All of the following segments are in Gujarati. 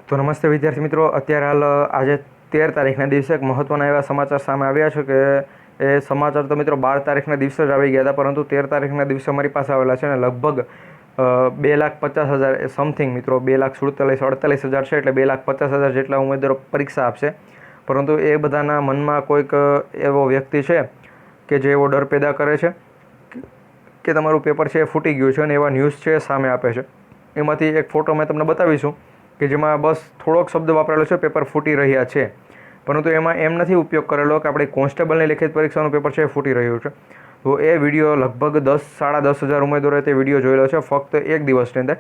તો નમસ્તે વિદ્યાર્થી મિત્રો, અત્યારે હાલ આજે 13 તારીખના દિવસે એક મહત્ત્વના એવા સમાચાર સામે આવ્યા છે કે એ સમાચાર તો મિત્રો 12 તારીખના દિવસે જ આવી ગયા હતા, પરંતુ 13 તારીખના દિવસે અમારી પાસે આવેલા છે ને લગભગ 2,50,000 સમથિંગ મિત્રો 2,47,48,000 છે, એટલે 2,50,000 જેટલા ઉમેદવારો પરીક્ષા આપશે. પરંતુ એ બધાના મનમાં કોઈક એવો વ્યક્તિ છે કે જે એવો ડર પેદા કરે છે કે તમારું પેપર છે એ ફૂટી ગયું છે, અને એવા ન્યૂઝ છે સામે આપે છે. એમાંથી એક ફોટો મેં તમને બતાવીશું કે જેમાં બસ થોડોક શબ્દ વાપરેલો છે, પેપર ફૂટી રહ્યા છે, પરંતુ એમાં એમ નથી ઉપયોગ કરેલો કે આપણી કોન્સ્ટેબલની લેખિત પરીક્ષાનું પેપર છે એ ફૂટી રહ્યું છે. તો એ વિડીયો લગભગ 10-10,500 ઉમેદવારોએ તે વિડીયો જોયેલો છે ફક્ત એક દિવસની અંદર,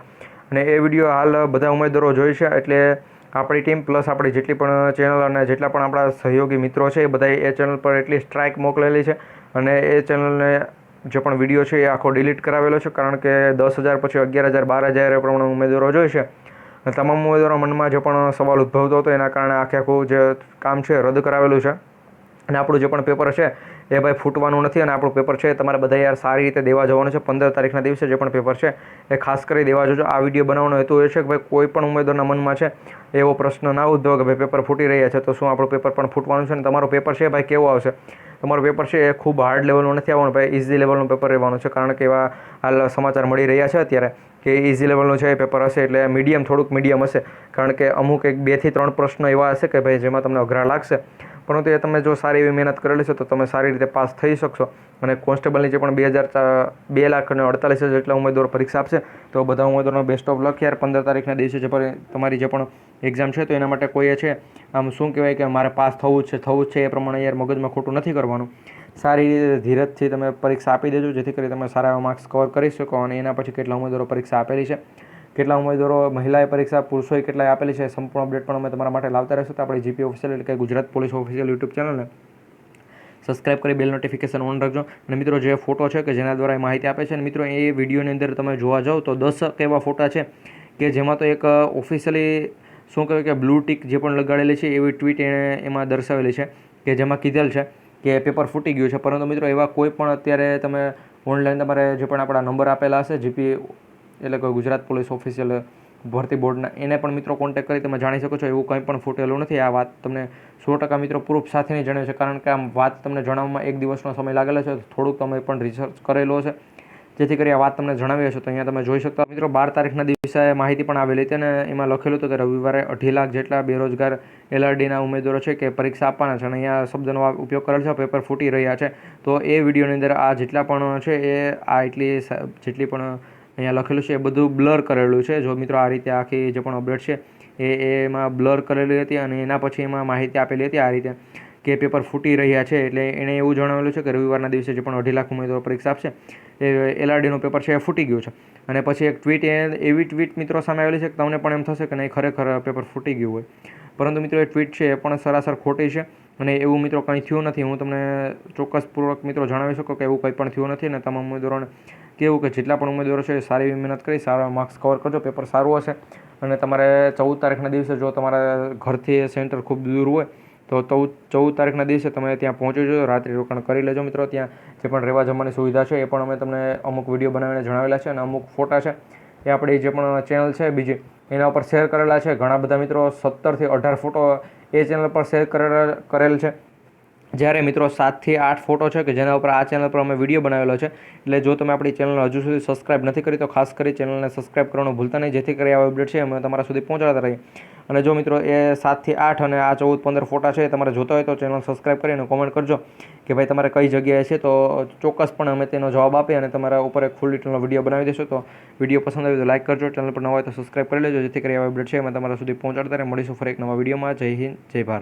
અને એ વિડીયો હાલ બધા ઉમેદવારો જોઈ છે. એટલે આપણી ટીમ પ્લસ આપણી જેટલી પણ ચેનલ અને જેટલા પણ આપણા સહયોગી મિત્રો છે એ બધાએ એ ચેનલ પર એટલી સ્ટ્રાઇક મોકલેલી છે, અને એ ચેનલને જે પણ વિડીયો છે એ આખો ડિલીટ કરાવેલો છે, કારણ કે 10,000 પછી 11,000 12,000 એ પ્રમાણે ઉમેદવારો જોઈ છે. તમામ ઉમેદવારો મનમાં જે પણ સવાલ ઉદ્ભવતો હતો એના કારણે આખું જે કામ છે રદ કરાવેલું છે, અને આપણું જે પણ પેપર છે એ ભાઈ ફૂટવાનું નથી, અને આપણું પેપર છે તમારે બધા યાર સારી રીતે દેવા જવાનું છે. 15 તારીખના દિવસે જે પણ પેપર છે એ ખાસ કરી દેવા જજો. આ વિડીયો બનાવવાનો હેતુ એ છે કે ભાઈ કોઈ પણ ઉમેદવારના મનમાં છે એવો પ્રશ્ન ના ઉદ્ભવે કે ભાઈ પેપર ફૂટી રહ્યા છે તો શું આપણું પેપર પણ ફૂટવાનું છે. અને તમારું પેપર છે ભાઈ કેવું આવશે, તમારું પેપર છે એ ખૂબ હાર્ડ લેવલનું નથી આવવાનું ભાઈ, ઇઝી લેવલનું પેપર રહેવાનું છે, કારણ કે એવા હાલ સમાચાર મળી રહ્યા છે અત્યારે કે ઇઝી લેવલનું છે એ પેપર હશે, એટલે થોડુંક મીડિયમ હશે, કારણ કે અમુક 2 થી 3 પ્રશ્નો એવા હશે કે ભાઈ જેમાં તમને અઘરા લાગશે, પરંતુ એ તમે જો સારી એવી મહેનત કરેલી છે તો તમે સારી રીતે પાસ થઈ શકશો. અને કોન્સ્ટેબલની જે પણ 2,48,000 જેટલા ઉમેદવારો પરીક્ષા આપશે તો બધા ઉમેદવારોનો બેસ્ટ ઓફ લક યાર. 15 તારીખના દિવસે તમારી જે પણ એક્ઝામ છે તો એના માટે કોઈએ છે આમ શું કહેવાય કે મારે પાસ થવું જ છે એ પ્રમાણે યાર મગજમાં ખોટું નથી કરવાનું. સારી રીતે ધીરજથી તમે પરીક્ષા આપી દેજો, જેથી કરી તમે સારા એવા માર્ક્સ કવર કરી શકો. અને એના પછી કેટલા ઉમેદવારો પરીક્ષા આપેલી છે, કેટલા ઉમેદવારો મહિલાએ પરીક્ષા, પુરુષોએ કેટલાય આપેલી છે, સંપૂર્ણ અપડેટ પણ અમે તમારા માટે લાવતા રહેશું. તો આપણી જીપી ઓફિશિયલ એટલે કે ગુજરાત પોલીસ ઓફિશિયલ યુટ્યુબ ચેનલને સબસ્ક્રાઇબ કરી બેલ નોટિફિકેશન ઓન રાખજો. અને મિત્રો જે ફોટો છે કે જેના દ્વારા એ માહિતી આપે છે, અને મિત્રો એ વિડીયોની અંદર તમે જોવા જાઓ તો 10 એવા ફોટા છે કે જેમાં તો એક ઓફિશિયલી શું કહેવાય કે બ્લુ ટિક જે પણ લગાડેલી છે એવી ટ્વીટ એણે એમાં દર્શાવેલી છે કે જેમાં કીધેલ છે કે પેપર ફૂટી ગયું છે. પરંતુ મિત્રો એવા કોઈ પણ અત્યારે તમે ઓનલાઈન તમારે જે પણ આપણા નંબર આપેલા હશે જીપી એટલે કે ગુજરાત પોલીસ ઓફિશિયલ ભરતી બોર્ડના, એને પણ મિત્રો કોન્ટેક્ટ કરી તમે જાણી શકો છો. એવું કંઈ પણ ફૂટેલું નથી. આ વાત તમને 100% મિત્રો પ્રૂફ સાથેની જણાવે છે, કારણ કે આમ વાત તમને જણાવવામાં 1 દિવસનો સમય લાગેલો છે. થોડુંક તમે પણ રિસર્ચ કરેલો હશે, જેથી કરી આ વાત તમને જણાવી હશે. તો અહીંયા તમે જોઈ શકતા મિત્રો 12 તારીખના દિવસે માહિતી પણ આવેલી હતી, અને એમાં લખેલું હતું કે રવિવારે 2.5 લાખ જેટલા બેરોજગાર LRDના ઉમેદવારો છે કે પરીક્ષા આપવાના છે, અને અહીંયા શબ્દનો ઉપયોગ કરેલ છે પેપર ફૂટી રહ્યા છે. તો એ વિડીયોની અંદર આ જેટલા પણ છે એ જેટલી પણ અહીંયા લખેલું છે એ બધું બ્લર કરેલું છે. જો મિત્રો આ રીતે આખી જે પણ અપડેટ છે એમાં બ્લર કરેલી હતી, અને એના પછી એમાં માહિતી આપેલી હતી આ રીતે કે પેપર ફૂટી રહ્યા છે. એટલે એણે એવું જણાવેલું છે કે રવિવારના દિવસે જે પણ 2.5 લાખ ઉમેદવારો પરીક્ષા આપશે એ LRDનું પેપર છે એ ફૂટી ગયું છે. અને પછી એક એવી ટ્વીટ મિત્રો સામે આવેલી છે કે તમને પણ એમ થશે કે નહીં ખરેખર પેપર ફૂટી ગયું હોય, પરંતુ મિત્રો એ ટ્વીટ છે એ પણ સરાસર ખોટી છે, અને એવું મિત્રો કંઈ થયું નથી. હું તમને ચોક્કસપૂર્વક મિત્રો જણાવી શકું કે એવું કંઈ પણ થયું નથી. અને તમામ ઉમેદવારોને કેવું કે જેટલા પણ ઉમેદવારો છે એ સારી એવી મહેનત કરી સારા માર્ક્સ કવર કરજો, પેપર સારું હશે. અને તમારે 14 તારીખના દિવસે જો તમારા ઘરથી સેન્ટર ખૂબ દૂર હોય તો 14 તારીખના દિવસે તમે ત્યાં પહોંચી જજો, રાત્રિ રોકાણ કરી લેજો મિત્રો. ત્યાં જે પણ રહેવા જમવાની સુવિધા છે એ પણ અમે તમને અમુક વિડીયો બનાવીને જણાવેલા છે, અને અમુક ફોટા છે એ આપણી જે પણ ચેનલ છે બીજી એના ઉપર શેર કરેલા છે. ઘણા બધા મિત્રો 17 થી 18 ફોટો એ ચેનલ પર શેર કરેલ છે, જ્યારે મિત્રો 7 થી 8 ફોટો છે કે જેના ઉપર આ ચેનલ પર અમે વિડીયો બનાવેલો છે. એટલે જો તમે આપણી ચેનલ હજુ સુધી સબસ્ક્રાઇબ નથી કરી તો ખાસ કરી ચેનલને સબસ્ક્રાઇબ કરવાનું ભૂલતા નહીં, જેથી કરી આ અપડેટ છે અમે તમારા સુધી પહોંચાડતા રહીએ. અને જો મિત્રો એ 7 થી 8 અને આ 14-15 ફોટા છે તમારે જોતા હોય તો ચેનલ સબસ્ક્રાઇબ કરીને કોમેન્ટ કરજો કે ભાઈ તમારે કઈ જગ્યાએ છે, તો ચોક્કસપણે અમે તેનો જવાબ આપીએ અને તમારા ઉપર એક ફૂલ ડિટેલનો વિડીયો બનાવી દઈશું. તો વિડીયો પસંદ આવે તો લાઇક કરજો, ચેનલ પર ન હોય તો સબસ્ક્રાઇબ કરી લેજો, જેથી કરી આ અપડેટ છે અમે તમારા સુધી પહોંચાડતા રહે. મળીશું ફરી એક નવા વિડીયોમાં. જય હિન્દ, જય ભારત.